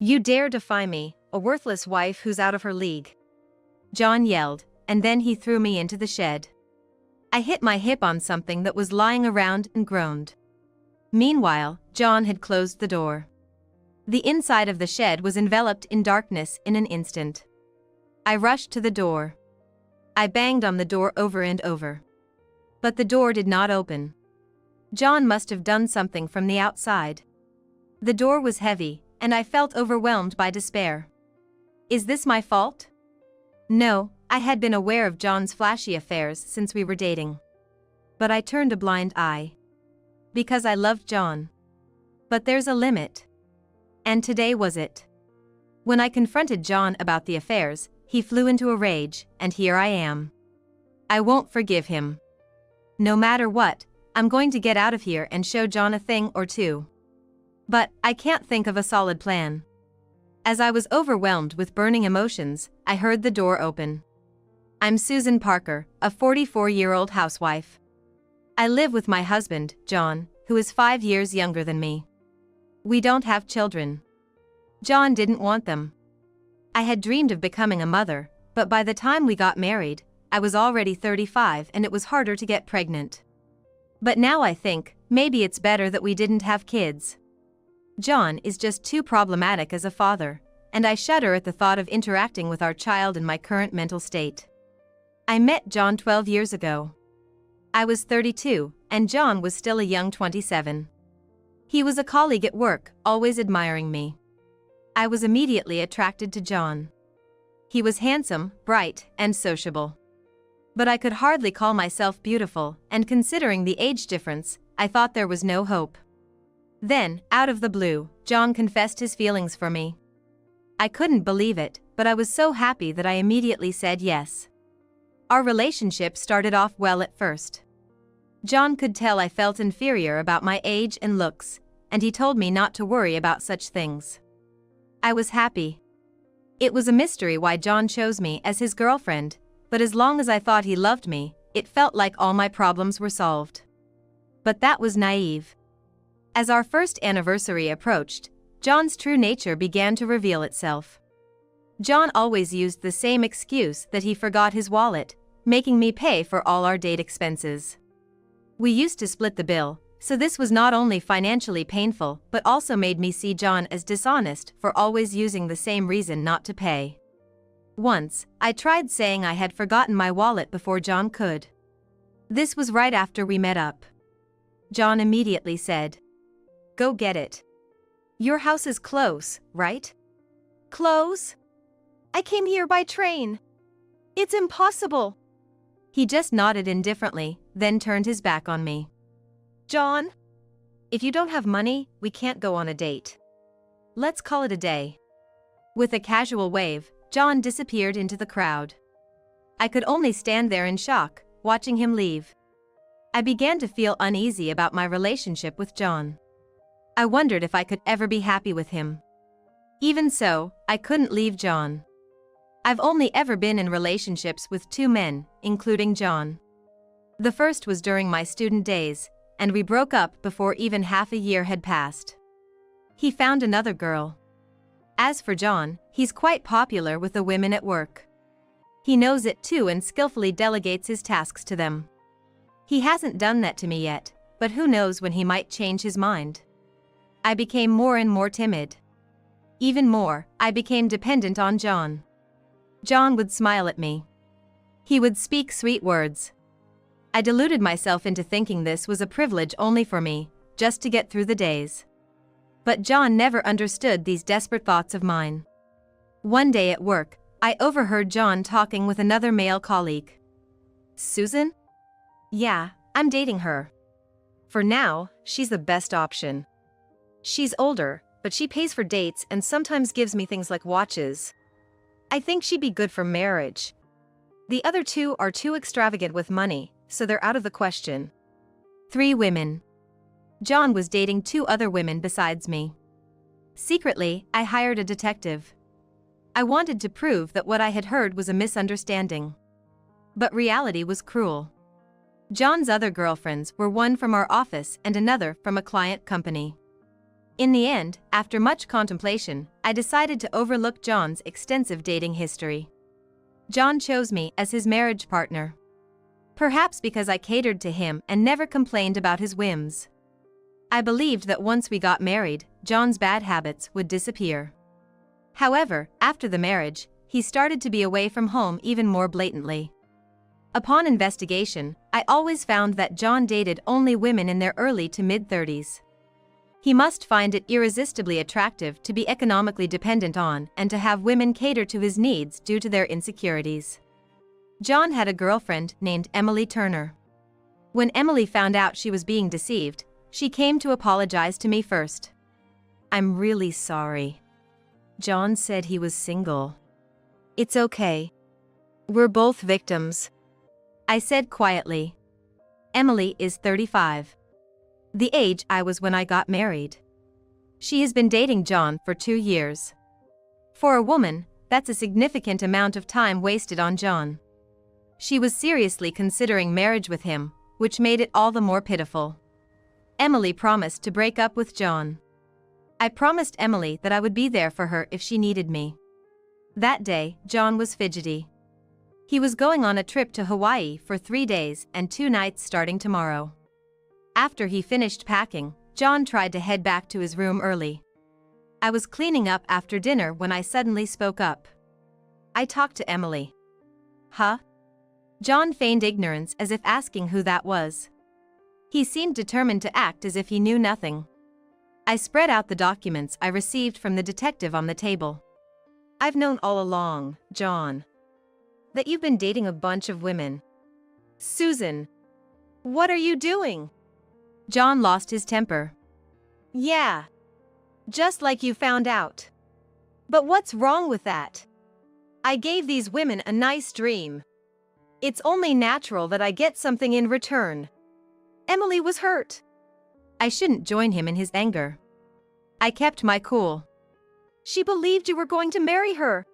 You dare defy me, a worthless wife who's out of her league. John yelled, and then he threw me into the shed. I hit my hip on something that was lying around and groaned. Meanwhile, John had closed the door. The inside of the shed was enveloped in darkness in an instant. I rushed to the door. I banged on the door over and over. But the door did not open. John must have done something from the outside. The door was heavy, and I felt overwhelmed by despair. Is this my fault? No, I had been aware of John's flashy affairs since we were dating. But I turned a blind eye. Because I loved John. But there's a limit. And today was it. When I confronted John about the affairs, he flew into a rage, and here I am. I won't forgive him. No matter what, I'm going to get out of here and show John a thing or two. But I can't think of a solid plan. As I was overwhelmed with burning emotions, I heard the door open. I'm Susan Parker, a 44-year-old housewife. I live with my husband, John, who is 5 years younger than me. We don't have children. John didn't want them. I had dreamed of becoming a mother, but by the time we got married, I was already 35 and it was harder to get pregnant. But now I think, maybe it's better that we didn't have kids. John is just too problematic as a father, and I shudder at the thought of interacting with our child in my current mental state. I met John 12 years ago. I was 32, and John was still a young 27. He was a colleague at work, always admiring me. I was immediately attracted to John. He was handsome, bright, and sociable. But I could hardly call myself beautiful, and considering the age difference, I thought there was no hope. Then, out of the blue, John confessed his feelings for me. I couldn't believe it, but I was so happy that I immediately said yes. Our relationship started off well at first. John could tell I felt inferior about my age and looks, and he told me not to worry about such things. I was happy. It was a mystery why John chose me as his girlfriend, but as long as I thought he loved me, it felt like all my problems were solved. But that was naive. As our first anniversary approached, John's true nature began to reveal itself. John always used the same excuse that he forgot his wallet, making me pay for all our date expenses. We used to split the bill, so this was not only financially painful but also made me see John as dishonest for always using the same reason not to pay. Once, I tried saying I had forgotten my wallet before John could. This was right after we met up. John immediately said, "Go get it. Your house is close, right?" "Close? I came here by train. It's impossible." He just nodded indifferently, then turned his back on me. "John, if you don't have money, we can't go on a date. Let's call it a day." With a casual wave, John disappeared into the crowd. I could only stand there in shock, watching him leave. I began to feel uneasy about my relationship with John. I wondered if I could ever be happy with him. Even so, I couldn't leave John. I've only ever been in relationships with 2 men, including John. The first was during my student days, and we broke up before even half a year had passed. He found another girl. As for John, he's quite popular with the women at work. He knows it too and skillfully delegates his tasks to them. He hasn't done that to me yet, but who knows when he might change his mind. I became more and more timid. Even more, I became dependent on John. John would smile at me. He would speak sweet words. I deluded myself into thinking this was a privilege only for me, just to get through the days. But John never understood these desperate thoughts of mine. One day at work, I overheard John talking with another male colleague. "Susan? Yeah, I'm dating her. For now, she's the best option. She's older, but she pays for dates and sometimes gives me things like watches. I think she'd be good for marriage. The other 2 are too extravagant with money, so they're out of the question." 3 women. John was dating 2 other women besides me. Secretly, I hired a detective. I wanted to prove that what I had heard was a misunderstanding. But reality was cruel. John's other girlfriends were one from our office and another from a client company. In the end, after much contemplation, I decided to overlook John's extensive dating history. John chose me as his marriage partner. Perhaps because I catered to him and never complained about his whims. I believed that once we got married, John's bad habits would disappear. However, after the marriage, he started to be away from home even more blatantly. Upon investigation, I always found that John dated only women in their early to mid-30s. He must find it irresistibly attractive to be economically dependent on and to have women cater to his needs due to their insecurities. John had a girlfriend named Emily Turner. When Emily found out she was being deceived, she came to apologize to me first. "I'm really sorry. John said he was single. It's okay. We're both victims," I said quietly. Emily is 35. The age I was when I got married. She has been dating John for 2 years. For a woman, that's a significant amount of time wasted on John. She was seriously considering marriage with him, which made it all the more pitiful. Emily promised to break up with John. I promised Emily that I would be there for her if she needed me. That day, John was fidgety. He was going on a trip to Hawaii for 3 days and 2 nights starting tomorrow. After he finished packing, John tried to head back to his room early. I was cleaning up after dinner when I suddenly spoke up. I talked to Emily. Huh? John feigned ignorance as if asking who that was. He seemed determined to act as if he knew nothing. I spread out the documents I received from the detective on the table. "I've known all along, John, that you've been dating a bunch of women. Susan, what are you doing?" John lost his temper. "Yeah, just like you found out. But what's wrong with that? I gave these women a nice dream. It's only natural that I get something in return." Emily was hurt. I shouldn't join him in his anger. I kept my cool. "She believed you were going to marry her.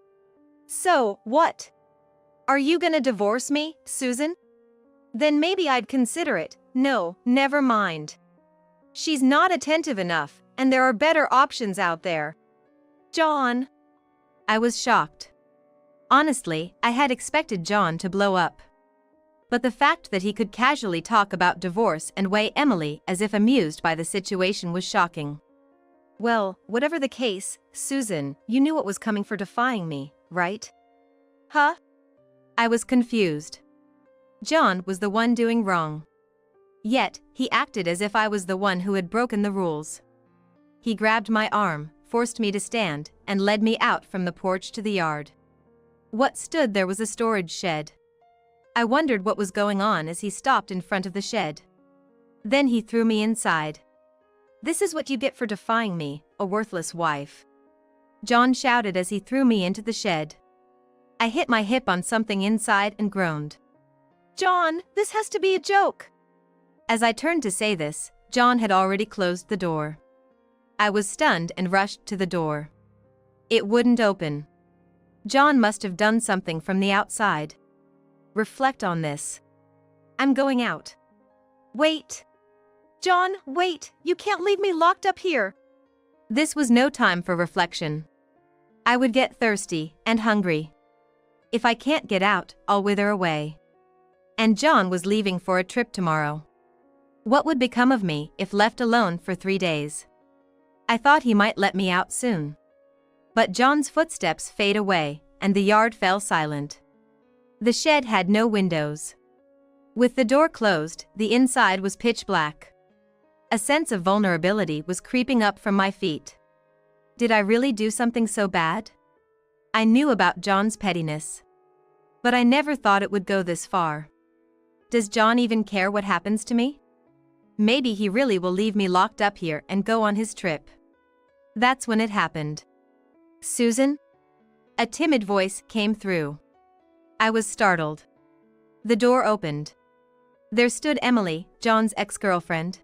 So, what? Are you gonna divorce me, Susan? Then maybe I'd consider it." "No, never mind. She's not attentive enough, and there are better options out there." "John." I was shocked. Honestly, I had expected John to blow up. But the fact that he could casually talk about divorce and weigh Emily as if amused by the situation was shocking. "Well, whatever the case, Susan, you knew what was coming for defying me, right?" "Huh?" I was confused. John was the one doing wrong. Yet, he acted as if I was the one who had broken the rules. He grabbed my arm, forced me to stand, and led me out from the porch to the yard. What stood there was a storage shed. I wondered what was going on as he stopped in front of the shed. Then he threw me inside. "This is what you get for defying me, a worthless wife," John shouted as he threw me into the shed. I hit my hip on something inside and groaned. "John, this has to be a joke." As I turned to say this, John had already closed the door. I was stunned and rushed to the door. It wouldn't open. John must have done something from the outside. Reflect on this. "I'm going out." "Wait. John, wait, you can't leave me locked up here." This was no time for reflection. I would get thirsty and hungry. If I can't get out, I'll wither away. And John was leaving for a trip tomorrow. What would become of me if left alone for 3 days? I thought he might let me out soon. But John's footsteps fade away, and the yard fell silent. The shed had no windows. With the door closed, the inside was pitch black. A sense of vulnerability was creeping up from my feet. Did I really do something so bad? I knew about John's pettiness. But I never thought it would go this far. Does John even care what happens to me? Maybe he really will leave me locked up here and go on his trip. That's when it happened. "Susan?" A timid voice came through. I was startled. The door opened. There stood Emily, John's ex-girlfriend.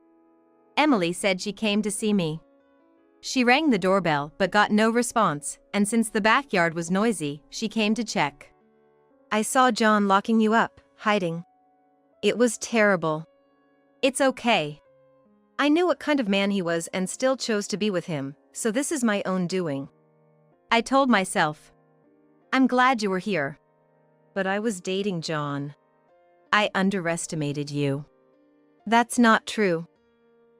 Emily said she came to see me. She rang the doorbell but got no response, and since the backyard was noisy, she came to check. "I saw John locking you up, hiding. It was terrible." "It's okay. I knew what kind of man he was and still chose to be with him, so this is my own doing. I told myself. I'm glad you were here. But I was dating John. I underestimated you. That's not true.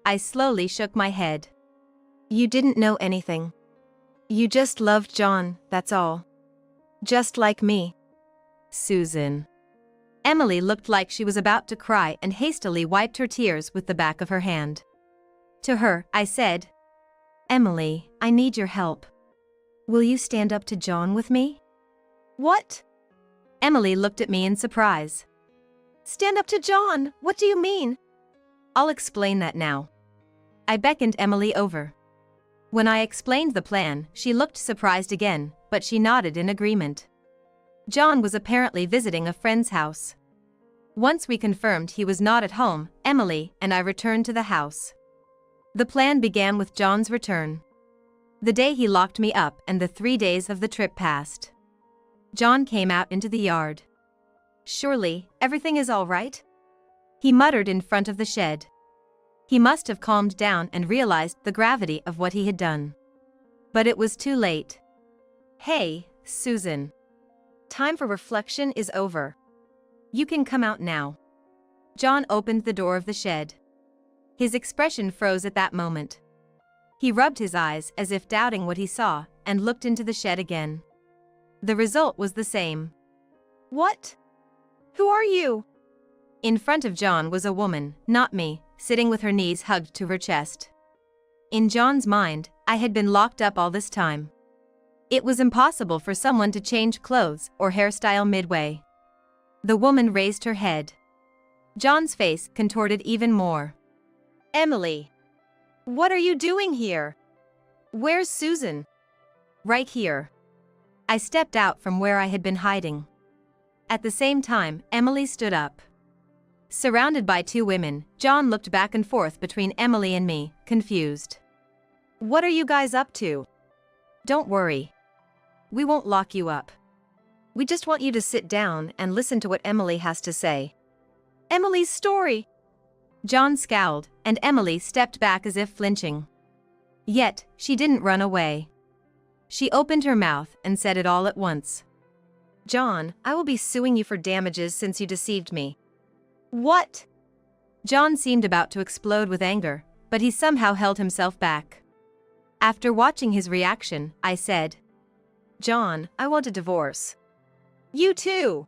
I slowly shook my head. You didn't know anything. You just loved John, that's all. Just like me. Susan. Emily looked like she was about to cry and hastily wiped her tears with the back of her hand. To her, I said, Emily, I need your help. Will you stand up to John with me? What? Emily looked at me in surprise. Stand up to John? What do you mean? I'll explain that now. I beckoned Emily over. When I explained the plan, she looked surprised again, but she nodded in agreement. John was apparently visiting a friend's house. Once we confirmed he was not at home, Emily and I returned to the house. The plan began with John's return. The day he locked me up and the 3 days of the trip passed. John came out into the yard. Surely, everything is all right? He muttered in front of the shed. He must have calmed down and realized the gravity of what he had done. But it was too late. Hey, Susan. Time for reflection is over. You can come out now. John opened the door of the shed. His expression froze at that moment. He rubbed his eyes as if doubting what he saw and looked into the shed again. The result was the same. What? Who are you? In front of John was a woman, not me, sitting with her knees hugged to her chest. In John's mind, I had been locked up all this time. It was impossible for someone to change clothes or hairstyle midway. The woman raised her head. John's face contorted even more. Emily. What are you doing here? Where's Susan? Right here. I stepped out from where I had been hiding. At the same time, Emily stood up. Surrounded by 2 women, John looked back and forth between Emily and me, confused. What are you guys up to? Don't worry. We won't lock you up. We just want you to sit down and listen to what Emily has to say. Emily's story. John scowled, and Emily stepped back as if flinching. Yet, she didn't run away. She opened her mouth and said it all at once. John, I will be suing you for damages since you deceived me. What? John seemed about to explode with anger, but he somehow held himself back. After watching his reaction, I said, John, I want a divorce. You too.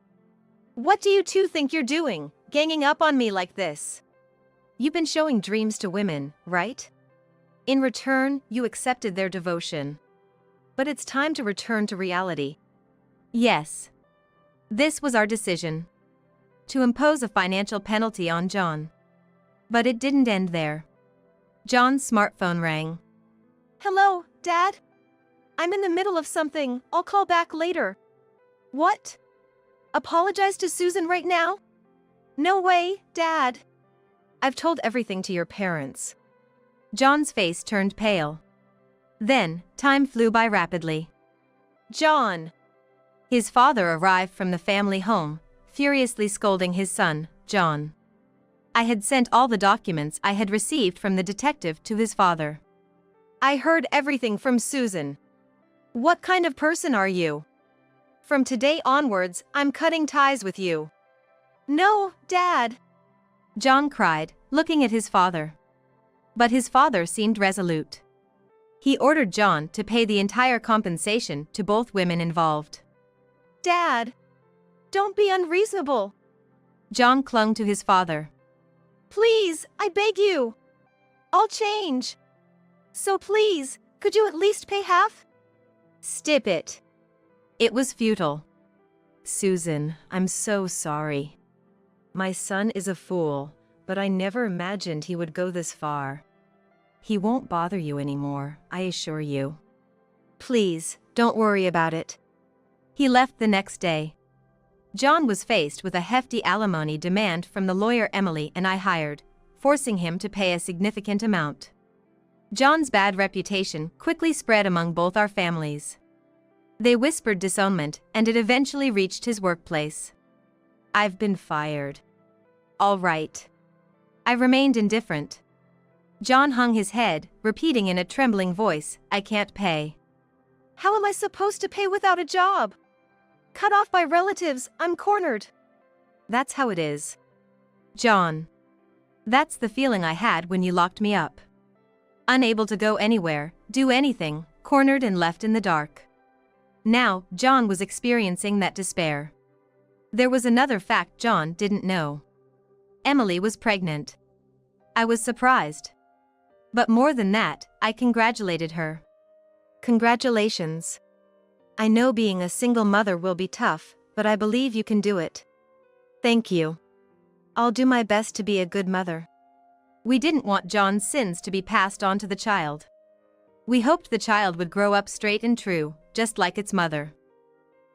What do you two think you're doing, ganging up on me like this? You've been showing dreams to women, right? In return, you accepted their devotion. But it's time to return to reality. Yes. This was our decision. To impose a financial penalty on John. But it didn't end there. John's smartphone rang. Hello, Dad? I'm in the middle of something, I'll call back later. What? Apologize to Susan right now? No way, Dad. I've told everything to your parents. John's face turned pale. Then, time flew by rapidly. John! His father arrived from the family home, furiously scolding his son, John. I had sent all the documents I had received from the detective to his father. I heard everything from Susan. What kind of person are you? From today onwards, I'm cutting ties with you. No, Dad! John cried, looking at his father. But his father seemed resolute. He ordered John to pay the entire compensation to both women involved. Dad! Don't be unreasonable! John clung to his father. Please, I beg you! I'll change! So please, could you at least pay half? Stop it! It was futile. Susan, I'm so sorry. My son is a fool, but I never imagined he would go this far. He won't bother you anymore, I assure you. Please, don't worry about it. He left the next day. John was faced with a hefty alimony demand from the lawyer Emily and I hired, forcing him to pay a significant amount. John's bad reputation quickly spread among both our families. They whispered disownment, and it eventually reached his workplace. I've been fired. All right. I remained indifferent. John hung his head, repeating in a trembling voice, "I can't pay." How am I supposed to pay without a job? Cut off by relatives, I'm cornered. That's how it is, John. That's the feeling I had when you locked me up. Unable to go anywhere, do anything, cornered and left in the dark. Now, John was experiencing that despair. There was another fact John didn't know. Emily was pregnant. I was surprised. But more than that, I congratulated her. Congratulations. I know being a single mother will be tough, but I believe you can do it. Thank you. I'll do my best to be a good mother. We didn't want John's sins to be passed on to the child. We hoped the child would grow up straight and true, just like its mother.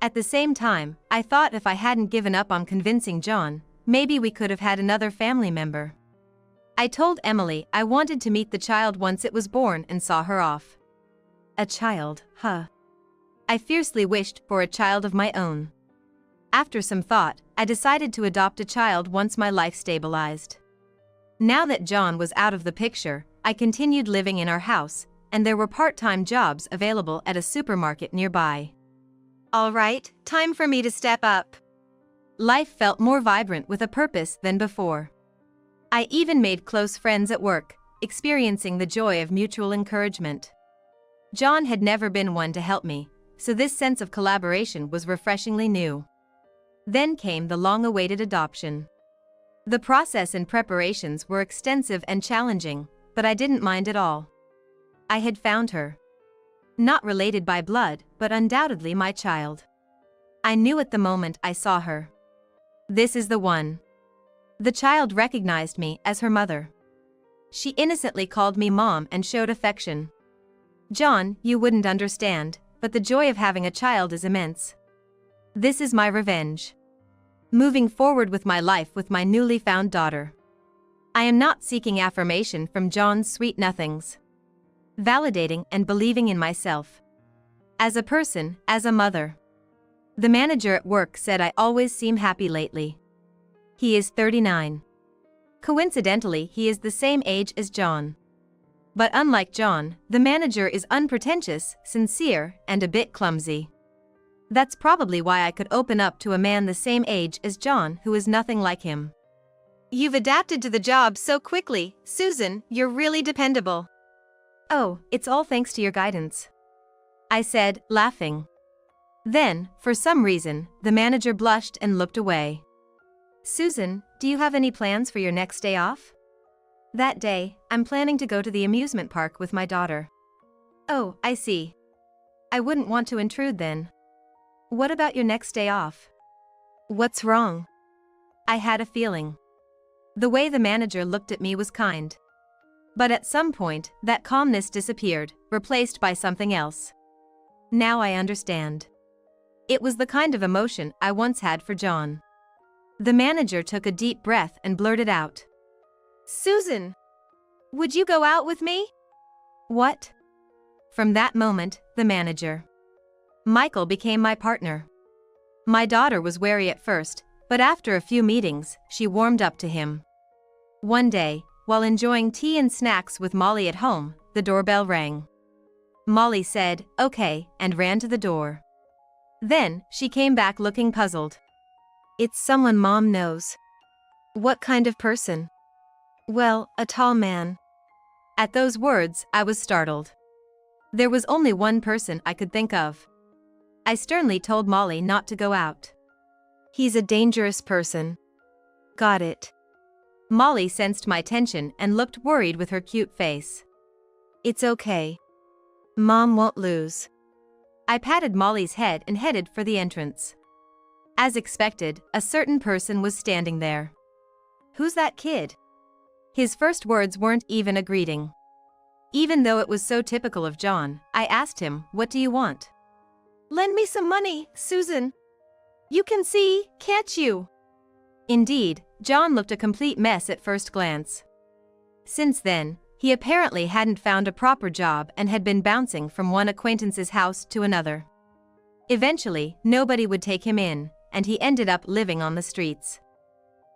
At the same time, I thought if I hadn't given up on convincing John, maybe we could have had another family member. I told Emily I wanted to meet the child once it was born and saw her off. A child, huh? I fiercely wished for a child of my own. After some thought, I decided to adopt a child once my life stabilized. Now that John was out of the picture, I continued living in our house, and there were part-time jobs available at a supermarket nearby. All right, time for me to step up. Life felt more vibrant with a purpose than before. I even made close friends at work, experiencing the joy of mutual encouragement. John had never been one to help me, so this sense of collaboration was refreshingly new. Then came the long-awaited adoption. The process and preparations were extensive and challenging, but I didn't mind at all. I had found her. Not related by blood, but undoubtedly my child. I knew at the moment I saw her. This is the one. The child recognized me as her mother. She innocently called me Mom and showed affection. John, you wouldn't understand, but the joy of having a child is immense. This is my revenge. Moving forward with my life with my newly found daughter. I am not seeking affirmation from John's sweet nothings. Validating and believing in myself. As a person, as a mother. The manager at work said I always seem happy lately. He is 39. Coincidentally, he is the same age as John. But unlike John, the manager is unpretentious, sincere, and a bit clumsy. That's probably why I could open up to a man the same age as John who is nothing like him. You've adapted to the job so quickly, Susan, you're really dependable. Oh, it's all thanks to your guidance, I said, laughing. Then, for some reason, the manager blushed and looked away. Susan, do you have any plans for your next day off? That day, I'm planning to go to the amusement park with my daughter. Oh, I see. I wouldn't want to intrude then. What about your next day off? What's wrong? I had a feeling. The way the manager looked at me was kind. But at some point, that calmness disappeared, replaced by something else. Now I understand. It was the kind of emotion I once had for John. The manager took a deep breath and blurted out. Susan! Would you go out with me? What? From that moment, the manager. Michael became my partner. My daughter was wary at first, but after a few meetings, she warmed up to him. One day, while enjoying tea and snacks with Molly at home, the doorbell rang. Molly said, "Okay," and ran to the door. Then, she came back looking puzzled. It's someone Mom knows. What kind of person? Well, a tall man. At those words, I was startled. There was only one person I could think of. I sternly told Molly not to go out. He's a dangerous person. Got it. Molly sensed my tension and looked worried with her cute face. It's okay. Mom won't lose. I patted Molly's head and headed for the entrance. As expected, a certain person was standing there. Who's that kid? His first words weren't even a greeting. Even though it was so typical of John, I asked him, "What do you want?" Lend me some money, Susan. You can see, can't you? Indeed, John looked a complete mess at first glance. Since then, he apparently hadn't found a proper job and had been bouncing from one acquaintance's house to another. Eventually, nobody would take him in, and he ended up living on the streets.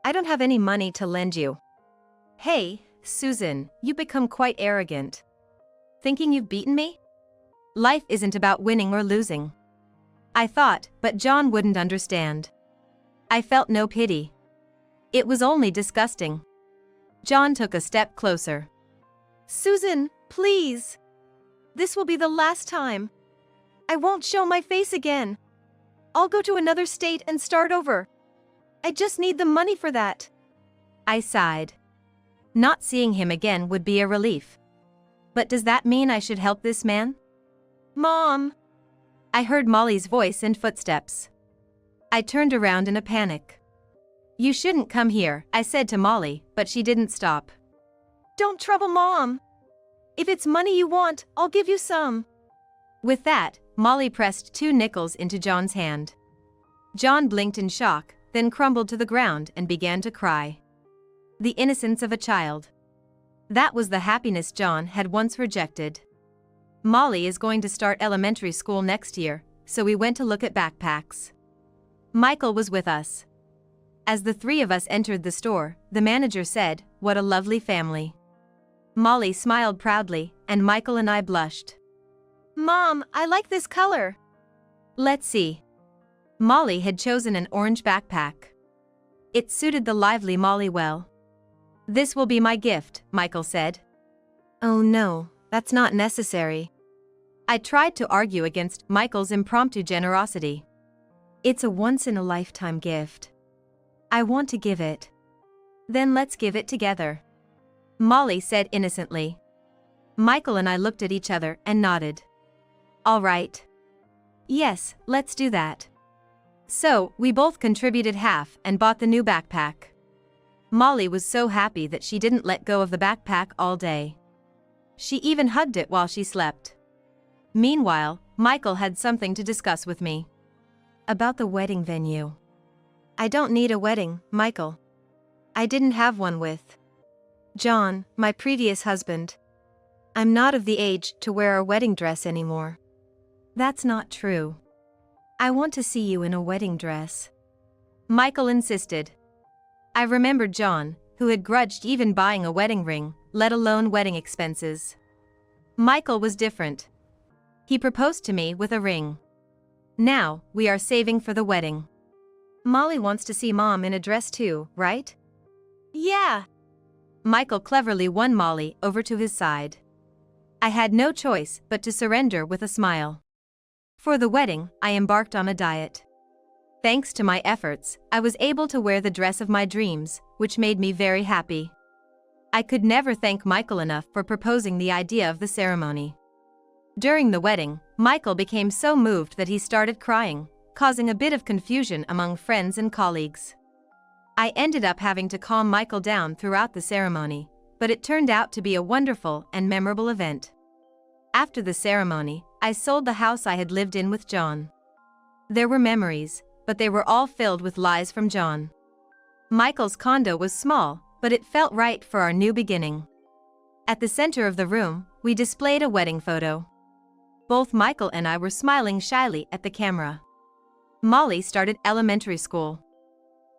I don't have any money to lend you. Hey, Susan, you become quite arrogant. Thinking you've beaten me? Life isn't about winning or losing. I thought, but John wouldn't understand. I felt no pity. It was only disgusting. John took a step closer. Susan, please. This will be the last time. I won't show my face again. I'll go to another state and start over. I just need the money for that. I sighed. Not seeing him again would be a relief. But does that mean I should help this man? Mom! I heard Molly's voice and footsteps. I turned around in a panic. You shouldn't come here, I said to Molly, but she didn't stop. Don't trouble Mom. If it's money you want, I'll give you some. With that, Molly pressed 2 nickels into John's hand. John blinked in shock, then crumbled to the ground and began to cry. The innocence of a child. That was the happiness John had once rejected. Molly is going to start elementary school next year, so we went to look at backpacks. Michael was with us. As the 3 of us entered the store, the manager said, "What a lovely family." Molly smiled proudly, and Michael and I blushed. Mom, I like this color. Let's see. Molly had chosen an orange backpack. It suited the lively Molly well. This will be my gift, Michael said. Oh no, that's not necessary. I tried to argue against Michael's impromptu generosity. It's a once-in-a-lifetime gift. I want to give it. Then let's give it together. Molly said innocently. Michael and I looked at each other and nodded. All right. Yes, let's do that. So, we both contributed half and bought the new backpack. Molly was so happy that she didn't let go of the backpack all day. She even hugged it while she slept. Meanwhile, Michael had something to discuss with me. About the wedding venue. I don't need a wedding, Michael. I didn't have one with John, my previous husband. I'm not of the age to wear a wedding dress anymore. That's not true. I want to see you in a wedding dress. Michael insisted. I remembered John, who had grudged even buying a wedding ring, let alone wedding expenses. Michael was different. He proposed to me with a ring. Now, we are saving for the wedding. Molly wants to see Mom in a dress too, right? Yeah. Michael cleverly won Molly over to his side. I had no choice but to surrender with a smile. For the wedding, I embarked on a diet. Thanks to my efforts, I was able to wear the dress of my dreams, which made me very happy. I could never thank Michael enough for proposing the idea of the ceremony. During the wedding, Michael became so moved that he started crying, causing a bit of confusion among friends and colleagues. I ended up having to calm Michael down throughout the ceremony, but it turned out to be a wonderful and memorable event. After the ceremony, I sold the house I had lived in with John. There were memories, but they were all filled with lies from John. Michael's condo was small, but it felt right for our new beginning. At the center of the room, we displayed a wedding photo. Both Michael and I were smiling shyly at the camera. Molly started elementary school.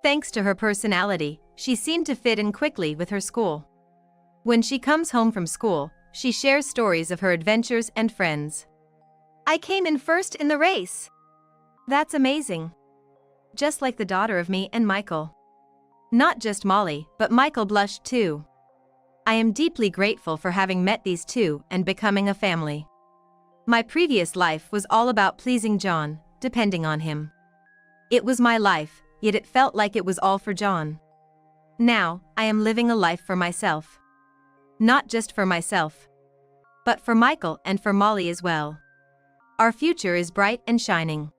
Thanks to her personality, she seemed to fit in quickly with her school. When she comes home from school, she shares stories of her adventures and friends. I came in first in the race. That's amazing. Just like the daughter of me and Michael. Not just Molly, but Michael blushed too. I am deeply grateful for having met these two and becoming a family. My previous life was all about pleasing John, depending on him. It was my life, yet it felt like it was all for John. Now, I am living a life for myself. Not just for myself, but for Michael and for Molly as well. Our future is bright and shining.